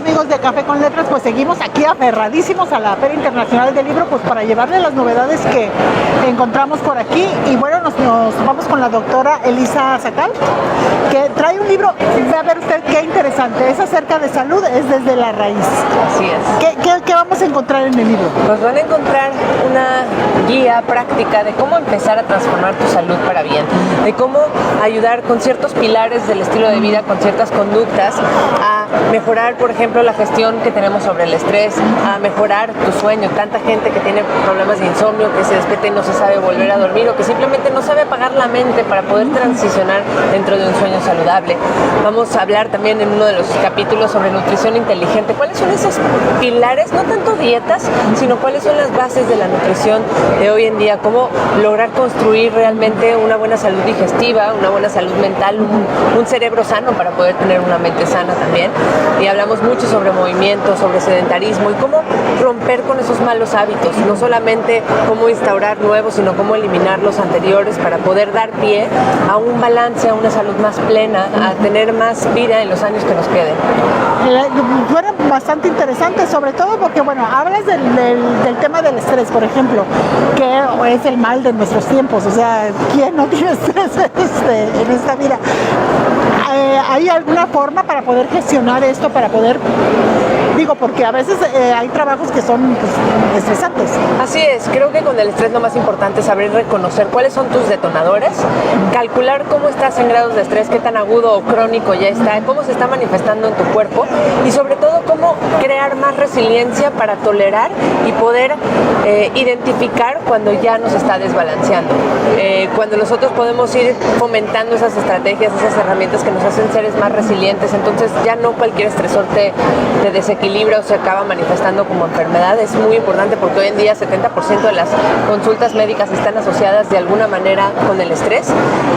amigos de Café con Letras, pues seguimos aquí aferradísimos a la Feria Internacional del Libro, pues para llevarle las novedades que encontramos por aquí. Y bueno, nos vamos con la doctora Elisa Sacal, que trae un libro, a ver usted qué interesante, es acerca de salud, es desde la raíz. Así es. ¿Qué vamos a encontrar en el libro? Pues van a encontrar una guía práctica de cómo empezar a transformar tu salud para bien, de cómo ayudar con ciertos pilares del estilo de vida, con ciertas conductas, a mejorar, por ejemplo, la gestión que tenemos sobre el estrés, a mejorar tu sueño. Tanta gente que tiene problemas de insomnio, que se despierta y no se sabe volver a dormir, o que simplemente no sabe apagar la mente para poder transicionar dentro de un sueño saludable. Vamos a hablar también en uno de los capítulos sobre nutrición inteligente. ¿Cuáles son esos pilares? No tanto dietas, sino cuáles son las bases de la nutrición de hoy en día. Cómo lograr construir realmente una buena salud digestiva, una buena salud mental, un cerebro sano para poder tener una mente sana también. Y hablamos mucho sobre movimiento, sobre sedentarismo y cómo romper con esos malos hábitos. No solamente cómo instaurar nuevos, sino cómo eliminar los anteriores para poder dar pie a un balance, a una salud más plena, a tener más vida en los años que nos queden. Suena bastante interesante, sobre todo porque, bueno, hablas del tema del estrés, por ejemplo, que es el mal de nuestros tiempos. O sea, ¿quién no tiene estrés en esta vida? ¿Hay alguna forma para poder gestionar esto, para poder... Digo, porque a veces hay trabajos que son estresantes. Así es, creo que con el estrés lo más importante es saber reconocer cuáles son tus detonadores, calcular cómo estás en grados de estrés, qué tan agudo o crónico ya está, cómo se está manifestando en tu cuerpo y sobre todo cómo crear más resiliencia para tolerar y poder identificar cuando ya nos está desbalanceando. Cuando nosotros podemos ir fomentando esas estrategias, esas herramientas que nos hacen seres más resilientes, entonces ya no cualquier estresor te desequilibra o se acaba manifestando como enfermedad. Es muy importante porque hoy en día 70% de las consultas médicas están asociadas de alguna manera con el estrés,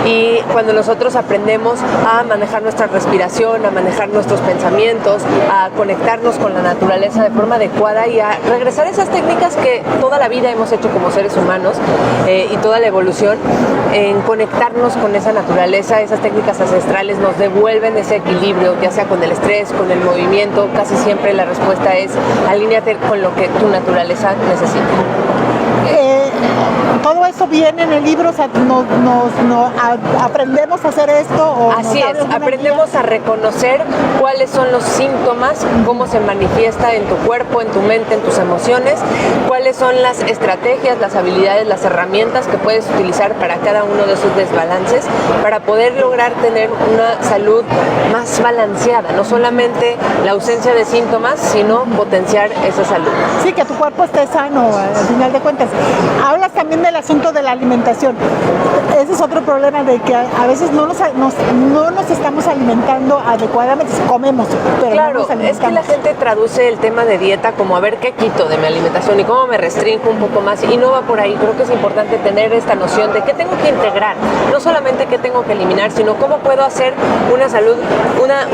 y cuando nosotros aprendemos a manejar nuestra respiración, a manejar nuestros pensamientos, a conectarnos con la naturaleza de forma adecuada y a regresar a esas técnicas que toda la vida hemos hecho como seres humanos y toda la evolución, en conectarnos con esa naturaleza, esas técnicas ancestrales nos devuelven ese equilibrio, ya sea con el estrés, con el movimiento. Casi siempre la respuesta es alíñate con lo que tu naturaleza necesita. Todo eso viene en el libro, o sea, aprendemos a hacer esto. O así es, aprendemos a reconocer cuáles son los síntomas, cómo se manifiesta en tu cuerpo, en tu mente, en tus emociones, cuáles son las estrategias, las habilidades, las herramientas que puedes utilizar para cada uno de esos desbalances, para poder lograr tener una salud más balanceada, no solamente la ausencia de síntomas, sino potenciar esa salud. Sí, que tu cuerpo esté sano, al final de cuentas. Hablas también del asunto de la alimentación. Ese es otro problema, de que a veces no nos estamos alimentando adecuadamente. Comemos, pero claro, no nos alimentamos. Es que la gente traduce el tema de dieta como a ver qué quito de mi alimentación y cómo me restringo un poco más, y no va por ahí. Creo que es importante tener esta noción de qué tengo que integrar, no solamente qué tengo que eliminar, sino cómo puedo hacer una salud,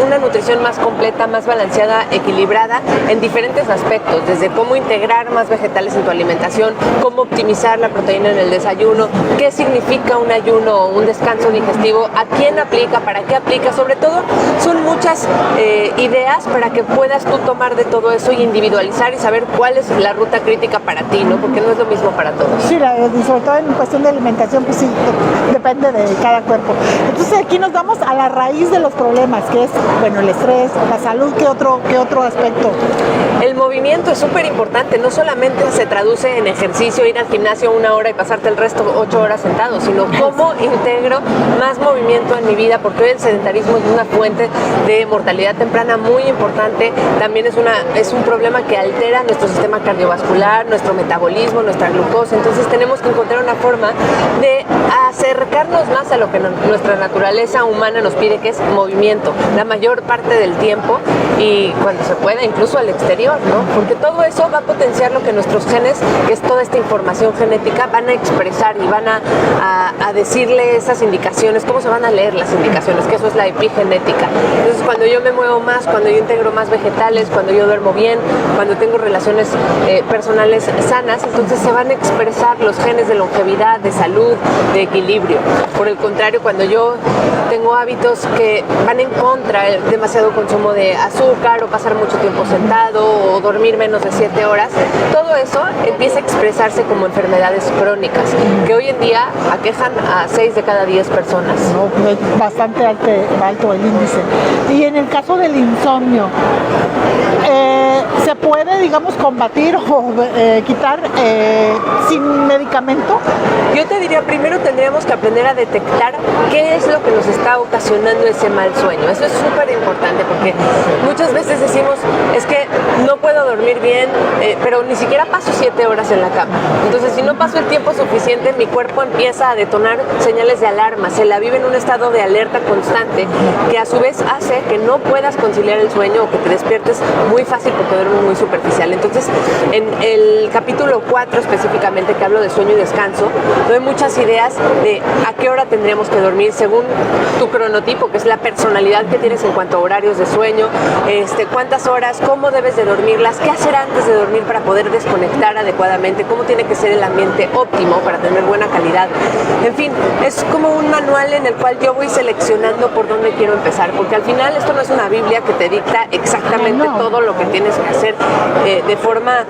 una nutrición más completa, más balanceada, equilibrada en diferentes aspectos, desde cómo integrar más vegetales en tu alimentación, cómo optimizar la proteína en el desayuno, qué significa un ayuno o un descanso digestivo, a quién aplica, para qué aplica. Sobre todo son muchas ideas para que puedas tú tomar de todo eso y individualizar y saber cuál es la ruta crítica para ti, ¿no? Porque no es lo mismo para todos. Sí, sobre todo en cuestión de alimentación, pues sí, depende de cada cuerpo. Entonces aquí nos vamos a la raíz de los problemas, que es, bueno, el estrés, la salud. ¿Qué otro aspecto? El movimiento es súper importante, no solamente se traduce en ejercicio, ir al gimnasio 1 hora y pasarte el resto 8 horas sentado, sino cómo integro más movimiento en mi vida, porque hoy el sedentarismo es una fuente de mortalidad temprana muy importante. También es un problema que altera nuestro sistema cardiovascular, nuestro metabolismo, nuestra glucosa. Entonces tenemos que encontrar una forma de acercarnos más a lo que nuestra naturaleza humana nos pide, que es movimiento, la mayor parte del tiempo, y cuando se pueda incluso al exterior, ¿no? Porque todo eso va a potenciar lo que nuestros genes, que es toda esta información genética van a expresar y van a decirle esas indicaciones, cómo se van a leer las indicaciones, que eso es la epigenética. Entonces, cuando yo me muevo más, cuando yo integro más vegetales, cuando yo duermo bien, cuando tengo relaciones personales sanas, entonces se van a expresar los genes de longevidad, de salud, de equilibrio. Por el contrario, cuando yo tengo hábitos que van en contra, demasiado consumo de azúcar o pasar mucho tiempo sentado o dormir menos de 7 horas, todo eso empieza a expresarse como enfermedades crónicas, que hoy en día aquejan a 6 de cada 10 personas. No, es bastante alto el índice. Y en el caso del insomnio, ¿se puede, digamos, combatir o quitar sin medicamento? Yo te diría, primero tendríamos que aprender a detectar qué es lo que nos está ocasionando ese mal sueño. Eso es súper importante porque muchas veces decimos, es que no puedo dormir bien, pero ni siquiera paso 7 horas en la cama. Entonces, si no paso el tiempo suficiente, mi cuerpo empieza a detonar señales de alarma, se la vive en un estado de alerta constante, que a su vez hace que no puedas conciliar el sueño o que te despiertes muy fácil porque duermes muy superficial. Entonces, en el capítulo 4 específicamente, que hablo de sueño y descanso, doy muchas ideas de a qué hora tendríamos que dormir según tu cronotipo, que es la personalidad que tienes en cuanto a horarios de sueño, cuántas horas, cómo debes de dormirlas, qué hacer antes de dormir para poder desconectar adecuadamente, cómo tiene que ser el ambiente óptimo para tener buena calidad. En fin, es como un manual en el cual yo voy seleccionando por dónde quiero empezar, porque al final esto no es una Biblia que te dicta exactamente todo lo que tienes que hacer de forma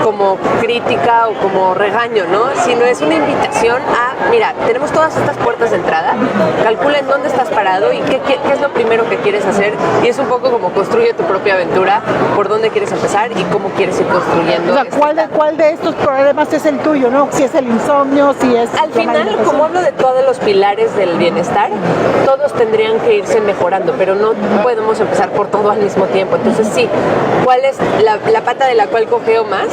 como crítica o como regaño, ¿no? Sino es una invitación a, mira, tenemos todas estas puertas de entrada, calcula en dónde estás parado y qué es lo primero que quieres hacer, y es un poco como construye tu propia aventura, por dónde quieres empezar y cómo quieres ir construyendo. O sea, ¿cuál de estos problemas es el tuyo, no? Si es el insomnio, si es... Al final, como hablo de todos los pilares del bienestar, todos tendrían que irse mejorando, pero no podemos empezar por todo al mismo tiempo. Entonces sí, ¿cuál es la pata de la cual cojeo más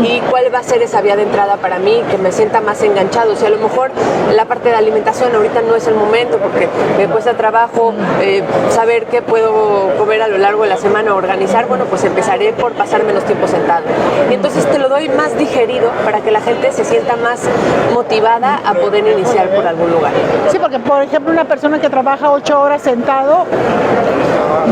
y cuál va a ser esa vía de entrada para mí que me sienta más enganchado? O sea, a lo mejor la parte de alimentación ahorita no es el momento porque me cuesta trabajo saber qué puedo comer a lo largo de la semana o organizar. Bueno, pues empezaré por pasar menos tiempo sentado. Y entonces te lo doy más digerido para que la gente se sienta más motivada a poder iniciar por algún lugar. Sí, porque por ejemplo una persona que trabaja 8 horas sentado,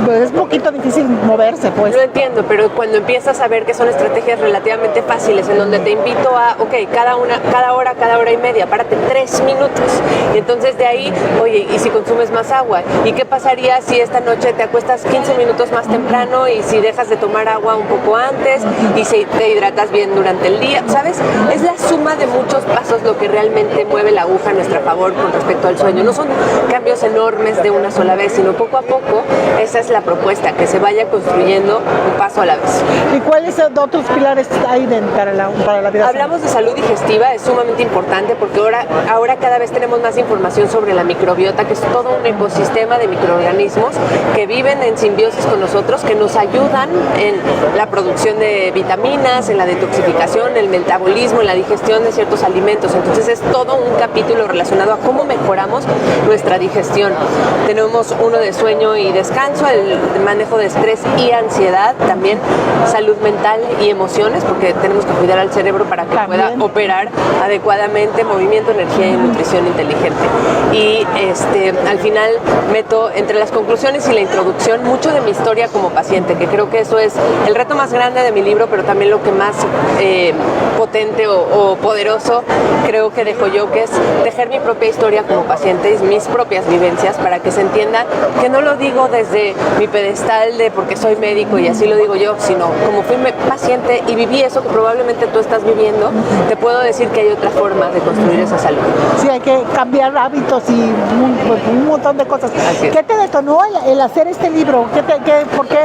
pues es un poquito difícil moverse, pues. Lo entiendo, pero cuando empiezas a ver que son estrategias relativamente fáciles, en donde te invito a, cada hora y media, párate 3 minutos. Y entonces de ahí, oye, ¿y si consumes más agua? ¿Y qué pasaría si esta noche te acuestas 15 minutos más temprano y si dejas de tomar agua un poco antes y si te hidratas bien durante el día? ¿Sabes? Es la suma de muchos pasos lo que realmente mueve la aguja a nuestro favor con respecto al sueño. No son cambios enormes de una sola vez, sino poco a poco. Esa es la propuesta, que se vaya construyendo un paso a la vez. ¿Y cuáles otros pilares hay para la vida? Hablamos de salud digestiva, es sumamente importante porque ahora cada vez tenemos más información sobre la microbiota, que es todo un ecosistema de microorganismos que viven en simbiosis con nosotros, que nos ayudan en la producción de vitaminas, en la detoxificación, el metabolismo, en la digestión de ciertos alimentos. Entonces es todo un capítulo relacionado a cómo mejoramos nuestra digestión. Tenemos uno de sueño y descanso, el manejo de estrés y ansiedad, también salud mental y emociones, porque tenemos que cuidar al cerebro para que pueda operar adecuadamente, movimiento, energía y nutrición inteligente. Y al final meto entre las conclusiones y la introducción mucho de mi historia como paciente, que creo que eso es el reto más grande de mi libro, pero también lo que más potente o poderoso creo que dejo yo, que es tejer mi propia historia como paciente y mis propias vivencias para que se entienda que no lo digo desde mi pedestal de porque soy médico y así lo digo yo, sino como fui paciente y viví eso que probablemente tú estás viviendo, te puedo decir que hay otra forma de construir esa salud. Sí, hay que cambiar hábitos y un montón de cosas. ¿Qué te detonó el hacer este libro? ¿Por qué?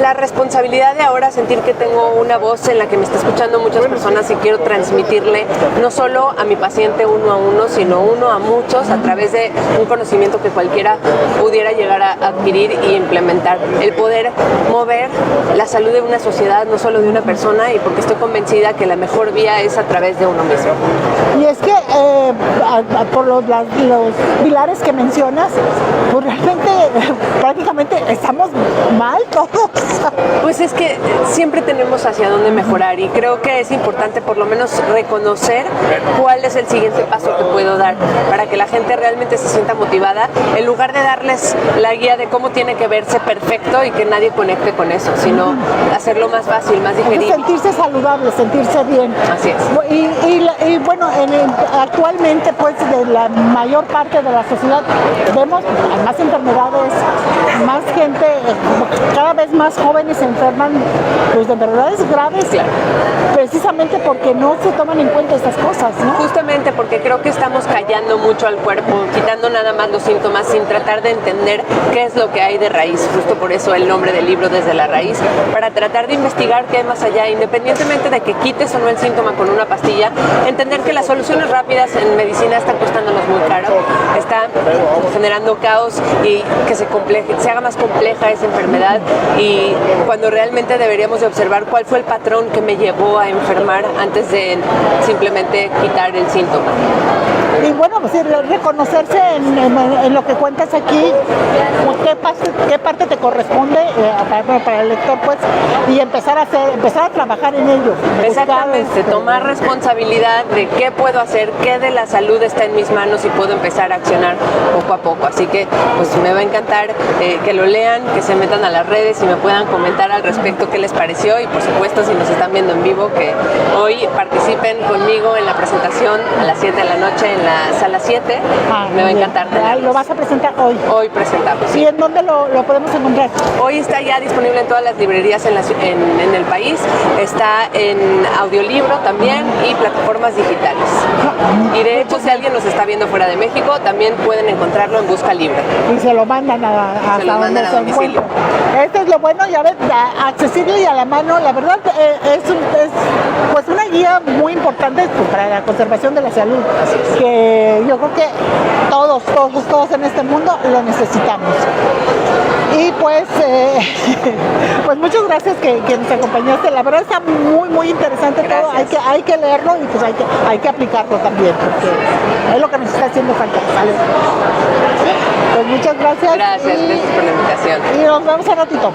La responsabilidad de ahora sentir que tengo una voz en la que me está escuchando muchas personas y quiero transmitirle no solo a mi paciente uno a uno, sino uno a muchos a través de un conocimiento que cualquiera pudiera llegar a adquirir y implementar. El poder mover la salud de una sociedad, no solo de una persona, y porque estoy convencida que la mejor vía es a través de uno mismo. Y es que por los pilares que mencionas, pues realmente prácticamente estamos mal todos. Pues es que siempre tenemos hacia dónde mejorar y creo que es importante por lo menos reconocer cuál es el siguiente paso que puedo dar para que la gente realmente se sienta motivada, en lugar de darles la guía de cómo tiene que verse perfecto y que nadie conecte con eso, sino hacerlo más fácil, más digerible. Sentirse saludable, sentirse bien. Así es. Y bueno, actualmente pues de la mayor parte de la sociedad vemos más enfermedades, más gente, cada vez más jóvenes se enferman pues, de enfermedades graves, claro, precisamente porque no se toman en cuenta estas cosas, ¿no? Justamente porque creo que estamos callando mucho al cuerpo, quitando nada más los síntomas sin tratar de entender qué es lo que hay de raíz. Justo por eso el nombre del libro, Desde la Raíz, para tratar de investigar qué hay más allá, independientemente de que quites o no el síntoma con una pastilla, entender que las soluciones rápidas en medicina están costándonos muy caro, están generando caos y que se haga más compleja esa enfermedad, y cuando realmente deberíamos de observar cuál fue el patrón que me llevó a enfermar antes de simplemente quitar el síntoma. Y bueno, pues reconocerse en lo que cuentas aquí, qué parte te corresponde para el lector, pues, y empezar a trabajar en ello. Exactamente, tomar responsabilidad de qué puedo hacer, qué de la salud está en mis manos y puedo empezar a accionar poco a poco. Así que pues me va a encantar que lo lean, que se metan a las redes y me puedan comentar al respecto qué les pareció, y por supuesto si nos están viendo en vivo que hoy participen conmigo en la presentación a las 7 de la noche en la sala 7. Me va a encantar tenerlos. ¿Lo vas a presentar hoy? Hoy presentamos, sí. ¿Y en dónde lo podemos encontrar? Hoy está ya disponible en todas las librerías en el país, está en audiolibro también y plataformas digitales. Y de hecho, si alguien nos está viendo fuera de México, también pueden encontrarlo en Busca Libre. Y se lo mandan a domicilio. Esto es lo bueno, ya ves, accesible y a la mano. La verdad es pues una guía muy importante pues, para la conservación de la salud, que yo creo que todos en este mundo lo necesitamos. Y pues, pues muchas gracias que nos acompañaste. La verdad está muy interesante. Gracias. Todo. Hay que leerlo y pues hay que aplicarlo también, porque es lo que nos está haciendo falta. ¿Vale? Pues muchas gracias. Gracias por la invitación. Y nos vemos un ratito.